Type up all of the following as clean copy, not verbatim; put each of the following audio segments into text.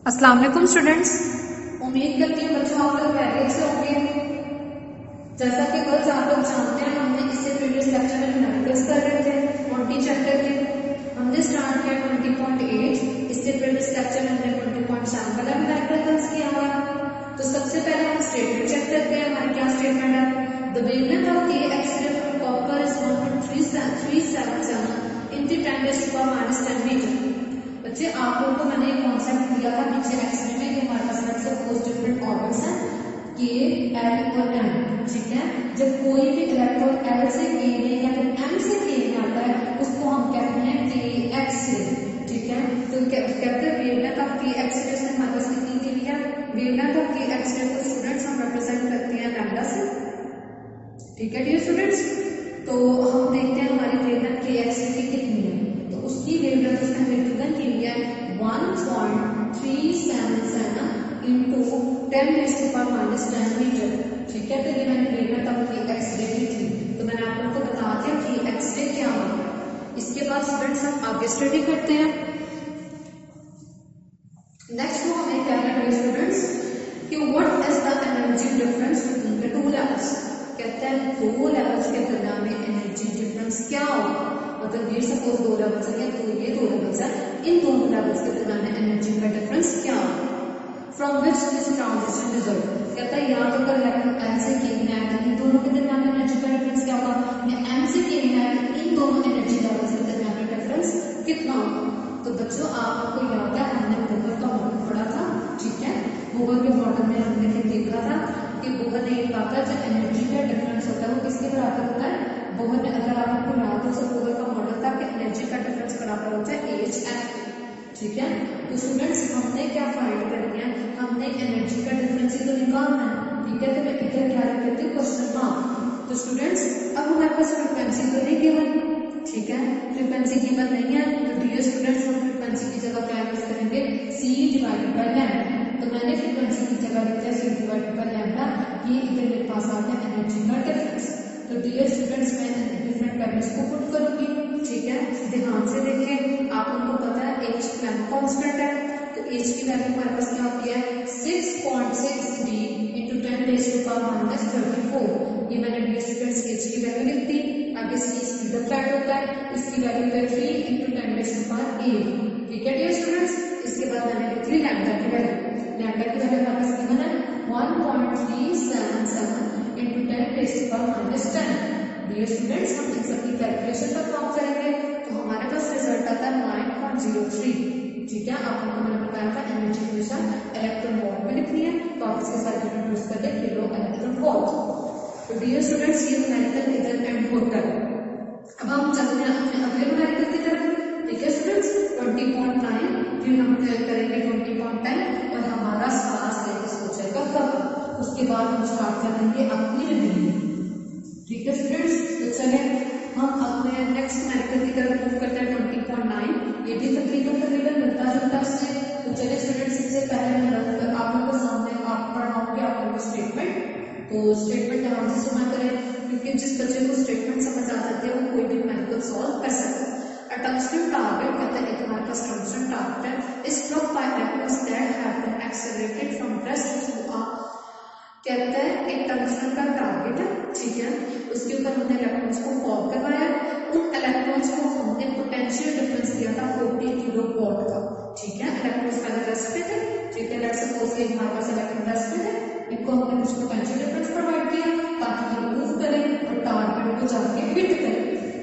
अस्सलाम वालेकुम स्टूडेंट्स। उम्मीद करती हूँ बच्चों आप लोग खैरियत से होंगे। जैसा कि कल आप लोग जानते हैं हमने इससे प्रीवियस लेक्चर में न्यूमेरिकल्स कर रहे थे 20 चैप्टर के। हमने स्टार्ट किया 20.8। इससे प्रीवियस लेक्चर में हमने 20.7 वाला न्यूमेरिकल्स किया हुआ। तो सबसे पहले हम स्टेटमेंट चेक करते हैं। हमारी क्या स्टेटमेंट है? The wavelength of K X-ray from copper is 1.377 into 10⁻⁻10 metre. बच्चे आप लोगों को मैंने एक कॉन्सेप्ट दिया था नीचे एक्सरे में कि हमारे पास में सपोज डिफरेंट ऑर्बिट्स हैं के एल और एम। ठीक है, जब कोई भी इलेक्ट्रॉन एल से के में या फिर एम से के में आता है उसको हम कहते हैं के एक्स रे। ठीक है, तो कहते हैं वेवलेंथ ऑफ के एक्स रे से हमारे पास कितनी दी हुई है? वेवलेंथ ऑफ के एक्स रे को स्टूडेंट्स हम रिप्रेजेंट करते हैं लैम्डा से। ठीक है डियर स्टूडेंट्स, तो हम देखते हैं हमारी वेवलेंथ के एक्स रे की कितनी है। तो उसकी वेवलेंथ उसने हमें गिवन की है 1.377 into 10⁻⁻10 मीटर। ठीक है, तो ये मैंने वेवलेंथ ऑफ के एक्स रे की थी। तो मैंने आप लोगों को बता दिया कि एक्स रे क्या होगा। इसके बाद स्टूडेंट्स हम आगे स्टडी करते हैं। नेक्स्ट वो हमें क्या है स्टूडेंट्स कि what is the energy difference between the two levels. कहते हैं दो लेवल्स के दरमियान में एनर्जी डिफरेंस क्या होगा। मतलब ये सपोज दो लेवल्स है तो ये दो लेवल्स है, इन दोनों लेवल्स के दरमियान में एनर्जी का डिफरेंस क्या होगा। From which this transition result. कहता है यहाँ पर इलेक्ट्रॉन एल से के में आया इन दोनों के दरमियान में एनर्जी का डिफरेंस क्या होगा, या एम से के में आया इन दोनों एनर्जी लेवल्स के दरमियान में डिफरेंस कितना होगा। तो बच्चों आपको याद है हमने बोहर का मॉडल पढ़ा था। ठीक है, बोहर के मॉडल में हमने देखा था कि बोहर ने कहा था जो एनर्जी का डिफरेंस होता है वो किसके बराबर होता है। बोहर ने, अगर आपको याद हो तो बोहर का मॉडल था कि एनर्जी का डिफरेंस बराबर होता है एच एफ। ठीक है, तो स्टूडेंट्स हमने क्या फाइंड करनी है, हमने एनर्जी का डिफरेंस ही तो निकालना है। ठीक है, तो मैं इधर क्या लिख देती हूँ क्वेश्चन मार्क। तो स्टूडेंट्स अब हमारे पास फ्रीक्वेंसी तो नहीं गिवन। ठीक है, फ्रीक्वेंसी गिवन नहीं है तो डियर स्टूडेंट्स हम फ्रीक्वेंसी की जगह क्या यूज करेंगे, सी डिवाइडेड बाय लैम्डा। तो मैंने फ्रीक्वेंसी की जगह लिखा है सी डिवाइडेड बाय लैम्डा। ये इधर मेरे पास आ गया एनर्जी का डिफरेंस। तो डियर स्टूडेंट्स मैं डिफरेंट वैल्यूज को पुट करूंगी। ठीक है, ध्यान से देखें, आप उनको पता है एच की वैल्यू कांस्टेंट है। तो एच की वैल्यू हमारे पास क्या होती है 6.6 into 10⁻⁻34। ये मैंने डियर स्टूडेंट्स एच की वैल्यू लिख दी। आगे सी स्पीड ऑफ लाइट होता है, इसकी वैल्यू है 3 into 10⁻8। ठीक है डियर स्टूडेंट्स, इसके बाद मैंने लिख दी लैम्डा की वैल्यू। लैम्डा की वैल्यू हमारे पास गिवन है 1.377 into 10⁻10। डियर स्टूडेंट्स हम इन सबकी कैलकुलेशन परफॉर्म करेंगे तो हमारे पास रिजल्ट आता है 9.03। ठीक है, आप लोगों को मैंने बताया था एनर्जी हमेशा इलेक्ट्रॉन वोल्ट में लिखनी है, तो आप इसके साथ यूज कर दे किलो इलेक्ट्रॉन वोल्ट। तो डियर स्टूडेंट्स ये न्यूमेरिकल इधर एंड होता है। अब हम चलते हैं अपने अगले न्यूमेरिकल की तरफ। ठीक है स्टूडेंट्स, 20.9 फिर हम करेंगे 20.10 और हमारा सारा सिलेबस हो जाएगा खत्म। उसके बाद हम स्टार्ट करेंगे अपनी रिवीजन। ठीक है स्टूडेंट्स, तो चले हम अपने नेक्स्ट न्यूमेरिकल की तरफ मूव करते हैं 20.9। ये भी तकरीबन मिलता जुलता इससे। तो चलिए स्टूडेंट्स सबसे पहले मैं आप लोगों के सामने आप पढ़ाऊंगी आप लोगों को स्टेटमेंट। तो स्टेटमेंट ध्यान से सुना करें क्योंकि जिस बच्चे को स्टेटमेंट समझ आ जाती है वो कोई भी न्यूमेरिकल सॉल्व कर सकता है। A tungsten target कहता है एक हमारे पास टंगस्टन टारगेट है is struck by atoms that have been accelerated from rest to a। कहता है एक टंगस्टन का टारगेट है। ठीक है, उसके ऊपर हमने इलेक्ट्रॉन्स को फॉल करवाया। उन इलेक्ट्रॉन्स को हमने पोटेंशियल डिफरेंस दिया था 40 किलो वोल्ट का। ठीक है, इलेक्ट्रॉन्स पहले रेस्ट पे थे। ठीक है, लेट्स सपोज कि हमारे पास इलेक्ट्रॉन रेस्ट पे थे, इनको हमने कुछ पोटेंशियल डिफरेंस प्रोवाइड किया ताकि ये मूव करें और टारगेट को जाके हिट करें।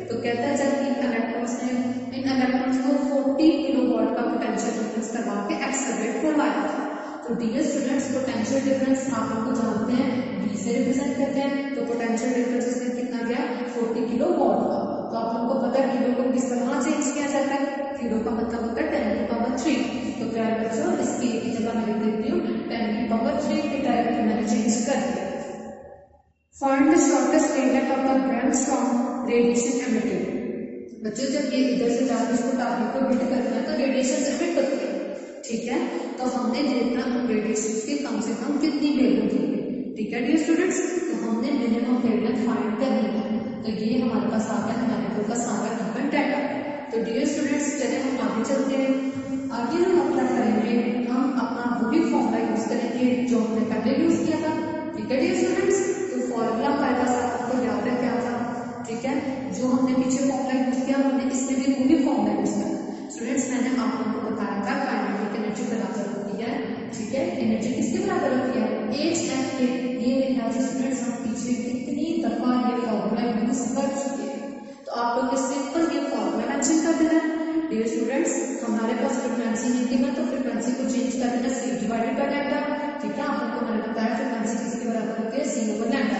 तो कहता है जब इन इलेक्ट्रॉन्स को 40 किलो वोल्ट का पोटेंशियल डिफरेंस करवा के एक्सेलरेट करवाया था। तो डियर स्टूडेंट्स पोटेंशियल डिफरेंस आप लोग को जानते हैं V से रिप्रेजेंट करते हैं। तो पोटेंशियल डिफरेंस इसमें कितना गया 40 किलो वोल्ट का। तो आप लोगों को पता है किलो को किस तरह चेंज किया जाता है, किलो का मतलब होता है 10⁻3। तो प्यारे बच्चों इसकी की जगह मैं लिख देती हूँ 10⁻3 की डायरेक्टली मैंने चेंज कर दिया। Find the shortest wavelength of the bremsstrahlung radiation emitted. बच्चों जब ये इधर से जाकर इसको टारगेट को हिट करना है तो रेडिएशन एमिट होती है। ठीक है, तो हमने देखना रेडिएशन की कम से कम कितनी वेवलेंथ होगी। ठीक है डियर स्टूडेंट्स, तो हमने मिनिमम वेवलेंथ फाइंड करनी है। तो ये हमारे पास आ गया न्यूमेरिकल का सारा गिवन डाटा। तो डियर स्टूडेंट्स चलिए हम आगे चलते हैं। आगे हम अपना करेंगे हम गिवन तो फ्रीक्वेंसी को चेंज कर देना c डिवाइडेड बाय लैम्डा। ठीक है, आप लोगों को मैंने बताया फ्रीक्वेंसी किसके बराबर होती है, c ओवर लैम्डा।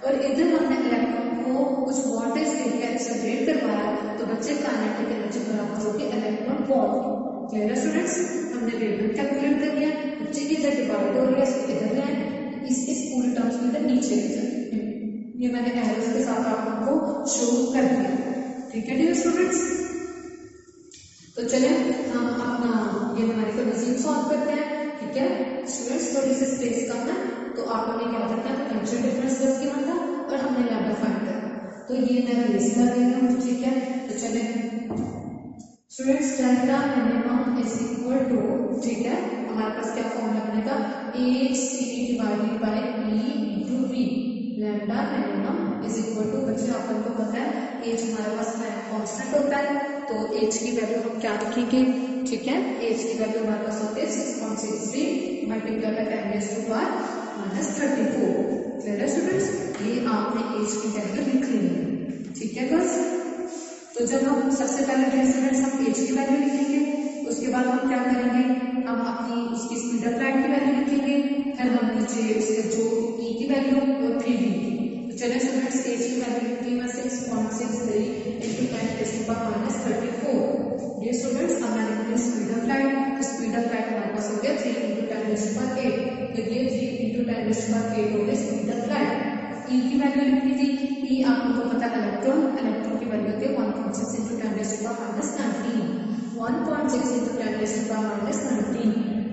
और इधर हमने इलेक्ट्रॉन को कुछ वोल्टेज देकर एक्सेलरेट करवाया, तो बच्चे काइनेटिक एनर्जी बराबर होगी इलेक्ट्रॉन वोल्ट। क्लियर है स्टूडेंट्स, हमने वेवलेंथ कैलकुलेट कर लिया, बच्चे की इधर डिवाइड हो रही है, इसको इधर ले आए, इस पूरे टर्म्स को इधर नीचे ले जाए। ये मैंने एरोस के साथ आप लोगों को शो कर दिया। ठीक है डियर स्टूडेंट्स, तो चले हम अपना ये न्यूमेरिकल मजीद सॉल्व करते हैं। ठीक है स्टूडेंट्स, थोड़ी सी स्पेस कम है तो आप लोगों ने क्या करना है, पोटेंशियल डिफरेंस बस गिवन था और हमने लैम्डा फाइंड करना, तो ये मैं रेस कर रही हूँ। ठीक है, तो चले students, delta minimum is equal to, ठीक है हमारे पास क्या फॉर्मूला बनेगा, AC divided by E into V। Lambda minimum is equal to, बच्चे आप लोगों को पता है एज हमारे पास कांस्टेंट होता है, तो एज की वैल्यू हम क्या रखेंगे। ठीक है, एज की वैल्यू हमारे पास होती है 6.63 multiply by 10 raised to power -34। Clear है स्टूडेंट्स, ये आपने एज की वैल्यू लिख ली है। ठीक है गर्ल्स, तो जब हम सबसे पहले स्टूडेंट्स हम एज की वैल्यू लिखेंगे, उसके बाद हम क्या करेंगे, हम अपनी उसकी स्पीड ऑफ लाइट की वैल्यू लिखेंगे, फिर हम नीचे उसके जो ई की वैल्यू और फिर वी की। तो चलिए स्टूडेंट्स, एज की वैल्यू लिखी मैं 6.63 इंटू 10 raised to power -34। ये स्टूडेंट्स अब मैंने लिखी स्पीड ऑफ लाइट, तो स्पीड ऑफ लाइट हमारे पास हो गया 3 इंटू 10 raised to power 8, तो ये 3 इंटू 10 raised to power 8 हो गया स्पीड ऑफ लाइट। ई की वैल्यू लिखी थी, ई आप लोगों को पता है इलेक्ट्रॉन, इलेक्ट्रॉन की वैल्यू होती है 1.6 into 10 raised to power -19, 1.6 into 10 raised to power -19।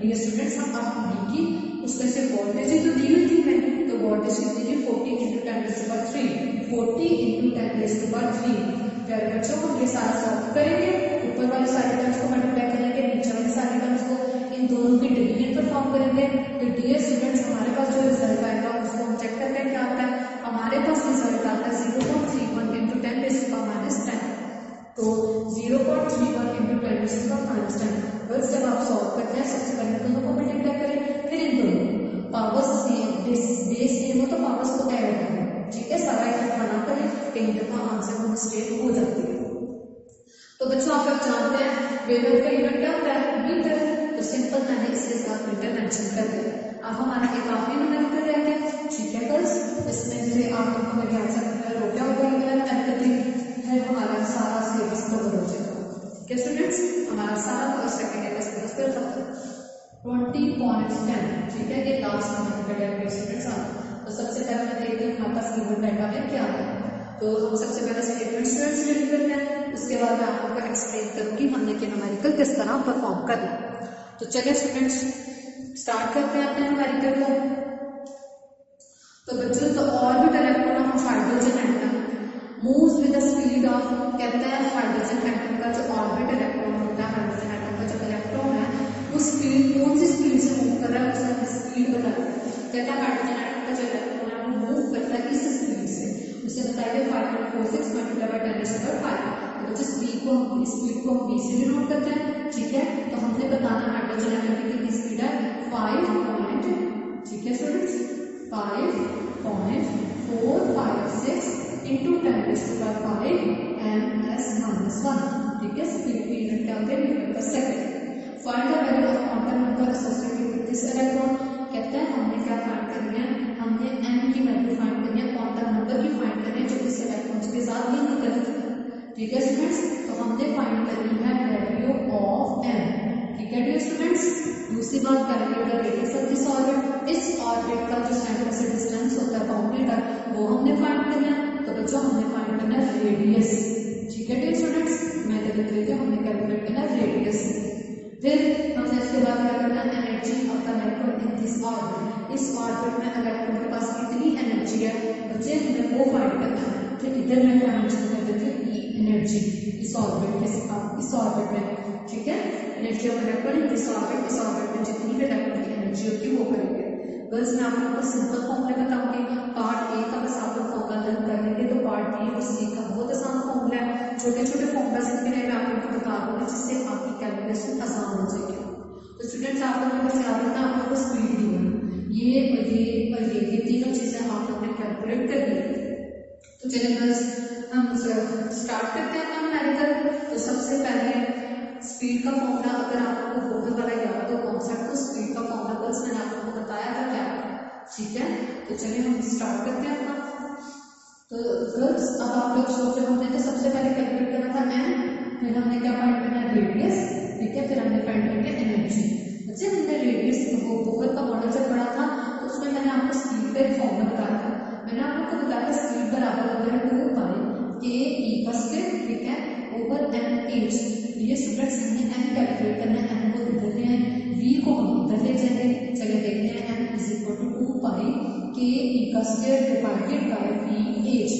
ये स्टूडेंट्स हम आप बी की उसमें से वोल्टेज ही तो दी हुई थी मैं, तो वोल्टेज कितनी थी 40 into 10 raised to power 3, 40 into 10 raised to power 3। प्यारे बच्चों, हम ये सारा सॉल्व करेंगे, ऊपर वाले सारे टर्म्स को मल्टीप्लाई करेंगे, नीचे वाले सारे टर्म्स को, इन दोनों की डिवीजन परफॉर्म करेंगे। तो डियर स्टूडेंट्स, हमारे पास जो रिजल्ट आएगा उसको हम चेक करते हैं क्या आता है। हमारे पास रिजल्ट आता है 0.31 इंटू 10 raised to power -10, तो 0.31 इंटू 10 raised to power -10। बस जब आप सॉल्व करते हैं, सबसे पहले दोनों को मल्टीप्लाई करें, फिर इन दोनों पावर्स बेस सेम हो तो पावर्स को ऐड करें। ठीक है, सारा इकट्ठा ना करें, कहीं दफा आंसर में मिस्टेक हो जाती है। तो बच्चों आप लोग जानते हैं वेवलेंथ का यूनिट क्या होता है, मीटर, तो सिंपल मैंने इसके साथ मीटर मेंशन कर दिया। अब हमारा एक आखिरी न्यूमेरिकल रह गया। ठीक है गर्ल्स, इसमें से आप लोगों को मेरे आंसर हो क्या होगा, फिर हमारा सारा सिलेबस कवर हो जाएगा। ठीक है स्टूडेंट्स, हमारा सारा सेकंड ईयर का सिलेबस फिर खत्म 20.10। ठीक है, ये लास्ट न्यूमेरिकल है स्टूडेंट्स। तो सबसे पहले मैं देखते हैं हमारे पास गिवन डाटा में क्या है। तो हम सबसे पहले स्टेटमेंट स्टूडेंट्स रेडी करते हैं, उसके बाद मैं आप लोगों को एक्सप्लेन करूंगी हमने कि न्यूमेरिकल किस तरह परफॉर्म करना है। तो चलिए स्टूडेंट्स स्टार्ट करते हैं अपने न्यूमेरिकल को। तो बच्चों, तो orbital electron of hydrogen atom moves with the speed of, कहता है हाइड्रोजन एटम का जो ऑर्बिटल इलेक्ट्रॉन होता है, हाइड्रोजन एटम का जो इलेक्ट्रॉन है वो स्पीड कौन सी स्पीड से मूव कर रहा है, उसका स्पीड बताया। कहता है हाइड्रोजन एटम का जो इलेक्ट्रॉन है वो मूव करता है इस स्पीड से, उसे बताइए 5.46 multiply by 10 raised to power 5। तो जिस स्पीड को हम v से डिनोट करते हैं। ठीक है, तो हमने बताना हाइड्रोजन एटम की कितनी स्पीड है 5. ठीक है students, 5.456 into 10 raised to power 5 ms-1। ठीक है, स्पीड की यूनिट क्या होती है, मीटर पर second. Find the value of quantum number associated with this electron. कहते हैं हमने क्या फाइंड करनी है, हमने n की वैल्यू फाइंड करनी है, क्वांटम नंबर की फाइंड करनी है जो इस इलेक्ट्रॉन के साथ लिंक करती है। ठीक है स्टूडेंट्स, तो हमने फाइंड करनी है वैल्यू ऑफ n। ठीक है डियर स्टूडेंट्स, दूसरी बात calculate the radius of this orbit. इस ऑर्बिट का जो सेंटर से डिस्टेंस होता है बाउंड्री तक, वो हमने फाइंड करना है। तो बच्चों हमने फाइंड करना है रेडियस। ठीक है डियर स्टूडेंट्स, मैं लिख रही हूँ, हमने कैलकुलेट करना है रेडियस। फिर हमने इसके बाद क्या करना है, energy of the electron in this orbit. इस ऑर्बिट में इलेक्ट्रॉन के पास कितनी एनर्जी है बच्चे, हमें वो फाइंड करना है। तो इधर मैं क्या मेंशन कर देती हूँ, ई एनर्जी इस ऑर्बिट के साथ, इस ऑर्बिट में। ठीक है, energy of electron in this orbit, इस ऑर्बिट में जितनी भी इलेक्ट्रॉन की एनर्जी होती है वो करेंगे। गर्ल्स मैं आप लोगों को सिंपल फॉर्मूला बताऊंगी। पार्ट ए का बस आप लोग फॉर्मूला लर्न कर लेंगे, तो पार्ट बी और सी का बहुत आसान फॉर्मूला है। छोटे छोटे फॉर्मूला जिनके लिए मैं आप लोगों को बता दूंगी, जिससे आपकी कैलकुलेशन आसान हो जाएगी। तो स्टूडेंट्स आप लोगों को याद रखना, आप लोगों को स्पीड दी है, ये तीनों चीजें आप लोगों ने कैलकुलेट कर ली। तो चलिए गर्ल्स हम स्टार्ट करते हैं न्यूमेरिकल। तो सबसे पहले स्पीड का फॉर्मूला फॉर्मूला अगर आप लोगों को बहुत वाला याद हो कॉन्सेप्ट तो स्पीड का फॉर्मूला बस मैंने आप लोगों को बताया था क्या, ठीक है। तो चलिए हम स्टार्ट करते हैं अपना। तो गर्ल्स अब आप लोग सोच रहे होंगे कि सबसे पहले कैलकुलेट करना था एन, फिर हमने क्या फाइंड करना है रेडियस, ठीक है, फिर हमने फाइंड करनी है एनर्जी। बच्चे हमने रेडियस वो बोहर का मॉडल जब पढ़ा था तो उसमें मैंने आपको स्पीड का एक फॉर्मूला बताया था। मैंने आप लोग को बताया स्पीड बराबर होता है 2 पाई के ई का स्क्वायर, ठीक है, ओवर एन एच। ये स्टूडेंट्स हमने एन कैलकुलेट करना है, एन को इधर ले आए, वी को हम इधर ले जाएंगे। चलिए देखते हैं एन इज इक्वल टू 2 पाई के ई का square divided by V H.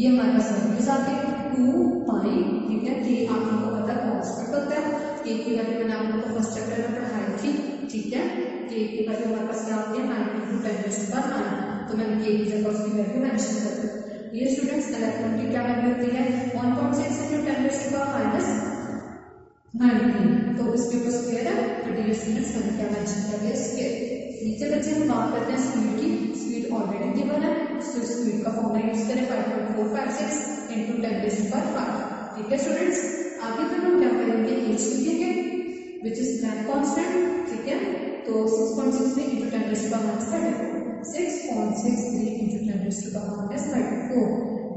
ये हमारे पास वैल्यूज आते हैं 2 पाई, ठीक है, के आप लोगों को पता कांस्टेंट होता है, के की वैल्यू मैंने आप लोगों को फर्स्ट चैप्टर में पढ़ाई थी, ठीक है। के की वैल्यू हमारे पास क्या आती है 9 × 10⁻⁹, तो मैंने के की जगह उसकी वैल्यू मेंशन कर दी। ये स्टूडेंट्स इलेक्ट्रॉन की क्या वैल्यू होती है 1.6 × 10⁻19, तो इसके ऊपर स्क्वायर है, तो डियर स्टूडेंट्स मैंने क्या मेंशन कर दिया स्क्वायर। नीचे बच्चे हम बात करते हैं स्पीड की, स्पीड ऑलरेडी गिवन है, तो स्पीड का फॉर्मूला यूज करें 5.456 × 10⁵, ठीक है स्टूडेंट्स। आगे फिर हम क्या करेंगे एच लिखेंगे विच इज प्लैंक कांस्टेंट, ठीक है, तो 6.63 × 10⁻34, 6.63 × 10⁻34।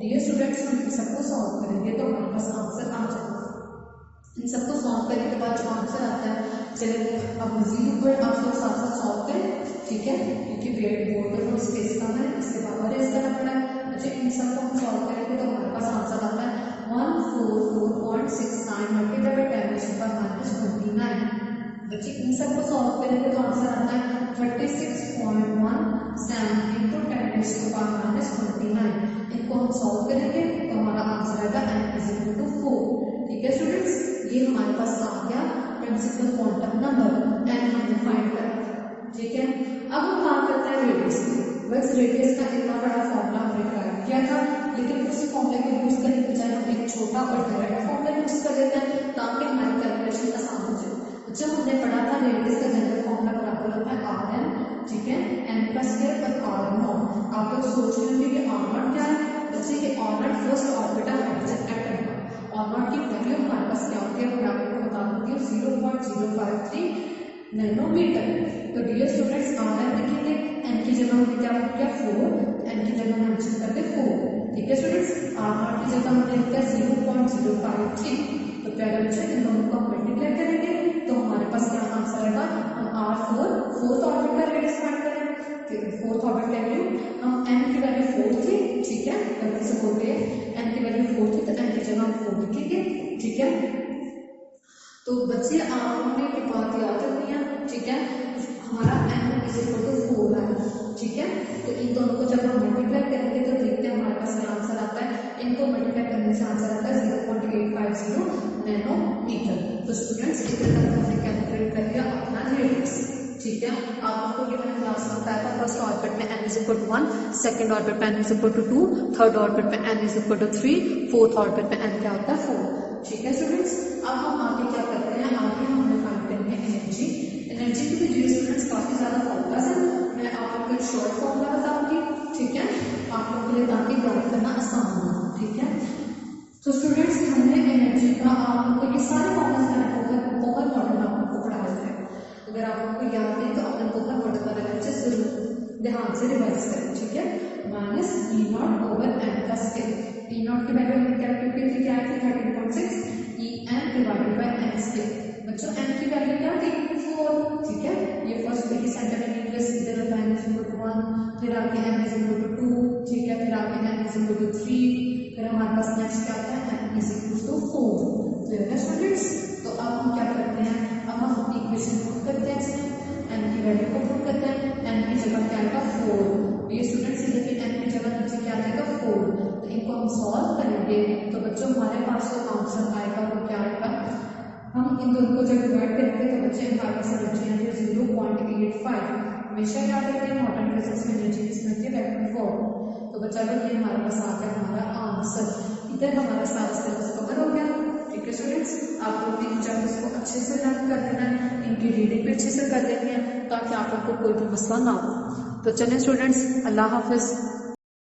डियर स्टूडेंट्स हम इन सबको सॉल्व करेंगे तो हमारे पास आंसर आ जाएगा। इन सबको सॉल्व करने के बाद जो आंसर आता है, चलिए अब मजीद ऊपर आप लोग साथ साथ सॉल्व करें, ठीक है, क्योंकि बोर्ड पर थोड़ी स्पेस कम है इसके बाद रेस करना पड़ा है। अच्छा इन सबको हम सॉल्व करेंगे तो हमारे पास आंसर आता है 144.69 मल्टीप्लाई बाय 10⁻29। बच्चे इन सबको सॉल्व करेंगे तो आंसर आता है 36.17 × 10⁻29। इनको हम सॉल्व करेंगे तो हमारा आंसर आएगा n = 4, ठीक है स्टूडेंट्स। ये हमारे पास आ गया प्रिंसिपल क्वांटम नंबर n हमने फाइंड करा, ठीक है। अब हम बात करते हैं रेडियस की। बस रेडियस का इतना बड़ा फॉर्मूला हमने ट्राई किया था, लेकिन उसी फॉर्मूले को यूज करने के बजाय हम एक छोटा और डायरेक्ट फॉर्मूला यूज कर लेते हैं ताकि हमारी कैलकुलेशन आसान हो जाए। जब हमने पढ़ा था रेडियस का जनरल फॉर्मूला बराबर होता है rn, ठीक है, n का स्क्वायर और r0। आप लोग सोच रहे होंगे कि r0 क्या है, जैसे कि r0 first orbital hydrogen atom का r0 की वैल्यू हमारे पास क्या होती है मैं आपको बता दूंगी 0.053 नैनोमीटर। तो डियर स्टूडेंट्स rn लिखेंगे, n की जगह हमने क्या किया 4, n की जगह मेंशन करते 4, ठीक है स्टूडेंट्स। r0 की जगह हमने लिखा 0.053, तो प्यारे बच्चे इन दोनों को मल्टीप्लाई करेंगे तो हमारे पास क्या आंसर आएगा, हम r4 फोर्थ ऑर्बिट का रेडियस फाइंड करें, ठीक है, फोर्थ ऑर्बिट का वैल्यू हम n की वैल्यू 4 थी, ठीक है, गलती से बोल रहे हैं n की वैल्यू 4 थी तो n की जगह हम 4 लिखेंगे, ठीक है। तो बच्चे आपने ये बात याद रखनी है, ठीक है, हमारा n = 4 है, ठीक है। तो इन दोनों को जब हम मल्टीप्लाई करेंगे तो देखते हैं हमारे पास क्या आंसर आता है। इनको मल्टीप्लाई करने से आंसर आता है 0.850 नैनोमीटर। तो स्टूडेंट्स इस तरह हमने कैलकुलेट कर लिया अपना रेडियस, ठीक है। आप लोगों को ये मैंने क्लास में बताया था फर्स्ट ऑर्बिट में n = 1, सेकंड ऑर्बिट में n = 2, थर्ड ऑर्बिट में n = 3, फोर्थ ऑर्बिट में n क्या होता है 4, ठीक है स्टूडेंट्स। अब हम आगे क्या करते हैं, आगे हमने फाइंड करनी है एनर्जी। एनर्जी की भी डियर स्टूडेंट्स काफी ज्यादा फॉर्मूलाज है, मैं आप लोगों को एक शॉर्ट फॉर्मूला बताऊंगी, ठीक है, आप लोगों के लिए ताकि याद करना आसान हो, ठीक है। तो स्टूडेंट्स हमने एनर्जी का आप लोगों को ये सारे फॉर्मूलाज मैंने बहुत मॉडल आप लोगों को पढ़ाए थे, अगर आप लोगों को याद नहीं तो अपने बहुत मॉडल वाले लेक्चर जरूर ध्यान से रिवाइज करें, ठीक है। माइनस E0/n का स्क्वायर, E0 की वैल्यू हमने कैलकुलेट की थी क्या आई थी 13.6 En divided by n square. बच्चों n की वैल्यू क्या थी 4, ठीक है, ये फर्स्ट देखिए सेंटर में न्यूक्लियस इधर होता है n = 1, फिर आगे n = 2, ठीक है, फिर आगे n = 3, फिर हमारे पास नेक्स्ट क्या आता है n = 4। तो स्टूडेंट्स तो अब हम क्या करते हैं, अब हम इक्वेशन पुट करते हैं इसमें, n की वैल्यू को पुट करते हैं, n की जगह क्या आएगा 4। ये स्टूडेंट्स देखिए n की जगह नीचे क्या आएगा 4, तो इनको हम सॉल्व करेंगे तो बच्चों हमारे पास जो आंसर आएगा वो क्या आएगा, हम इन दोनों को जब डिवाइड करेंगे तो बच्चे हमारे पास एनर्जी आएगी 0.85। हमेशा याद रखते हैं मॉडर्न फिजिक्स में एनर्जी किसमें थी वैक्यूम फॉर्म। तो बच्चा लोग ये हमारे पास आ गया हमारा आंसर, इधर हमारा सारा सिलेबस कवर हो गया, ठीक है स्टूडेंट्स। आप लोग इन चैप्टर्स को अच्छे से लर्न कर देना है, इनकी रीडिंग भी अच्छे से कर देनी है ताकि आप लोग को कोई भी मसला ना हो। तो चलें स्टूडेंट्स, अल्लाह हाफिज।